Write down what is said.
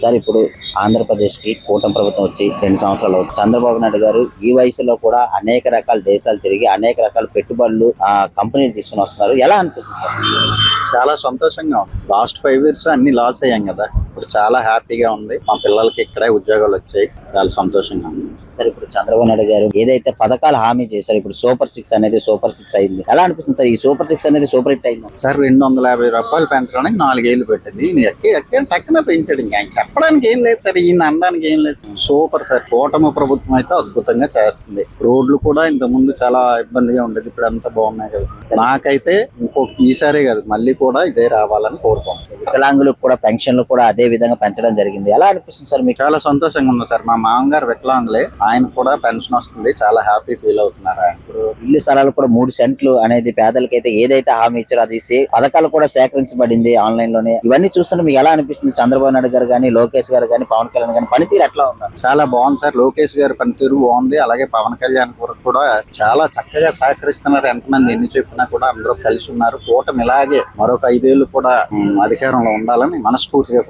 Sir ఇప్పుడు ఆంధ్రప్రదేశ్ కి కూటమి ప్రభుత్వం వచ్చి 2 సంవత్సరాలు అవుతుంది. చంద్రబాబు నాయుడు గారు ఈ వయసులో కూడా అనేక రకాల దేశాలు తిరిగి అనేక రకాల పెట్టుబడులు కంపెనీలు తీసుకుని వస్తున్నారు. ఎలా అనిపిస్తుంది సార్? చాలా సంతోషంగా ఉంది. లాస్ట్ 5 years అన్ని లాస్ అయ్యాం కదా, ఇప్పుడు చాలా హ్యాపీగా ఉంది. మా పిల్లలకి ఇక్కడే ఉద్యోగాలు వచ్చాయి, చాలా సంతోషంగా ఉంది. సార్ ఇప్పుడు చంద్రబాబు నాయుడు గారు ఏదైతే పథకాలు హామీ చేశారు, ఇప్పుడు సూపర్ 6 అనేది సూపర్ 6 అయింది. ఎలా అనిపిస్తుంది సార్? ఈ సూపర్ 6 అనేది సూపర్ హిట్ అయింది సార్. 250 రూపాయలు పెంచడానికి 4 ఏళ్ళు పెట్టింది. ఎక్కి టక్కున పెంచాడు. ఇంకా ఆయన చెప్పడానికి ఏం లేదు సార్, ఈయన అనడానికి ఏం లేదు. Super sir. కూటమి ప్రభుత్వం అయితే అద్భుతంగా చేస్తుంది. రోడ్లు కూడా ఇంత ముందు చాలా ఇబ్బందిగా ఉండేది, ఇప్పుడు అంతా బాగున్నాయి కదా. నాకైతే ఈసారే కాదు, మళ్ళీ కూడా ఇదే రావాలని కోరుకుంటున్నాను. వికలాంగులకు కూడా పెన్షన్లు కూడా అదే విధంగా పెంచడం జరిగింది. ఎలా అనిపిస్తుంది సార్ మీకు? చాలా సంతోషంగా ఉంది సార్. మా మామగారు వికలాంగులే, ఆయన కూడా పెన్షన్ వస్తుంది, చాలా హ్యాపీ ఫీల్ అవుతున్నారు ఆయన. ఇల్లు స్థలాలు కూడా 3 సెంట్లు అనేది పేదలకైతే ఏదైతే హామీ ఇచ్చారో అది పథకాలు కూడా సేకరించబడింది ఆన్లైన్ లోనే. ఇవన్నీ చూస్తుంటే మీకు ఎలా అనిపిస్తుంది? చంద్రబాబు నాయుడు గారు కానీ, లోకేష్ గారు కానీ, పవన్ కళ్యాణ్ గానీ పనితీరు ఎట్లా ఉన్నారు? చాలా బాగుంది సార్. లోకేష్ గారి పనితీరు బాగుంది, అలాగే పవన్ కళ్యాణ్ కూడా చాలా చక్కగా సహకరిస్తున్నారు. ఎంతమంది ఎన్ని చెప్పినా కూడా అందరూ కలిసి ఉన్నారు. కూటమి ఇలాగే మరొక 5 ఏళ్ళు కూడా అధికారంలో ఉండాలని మనస్ఫూర్తిగా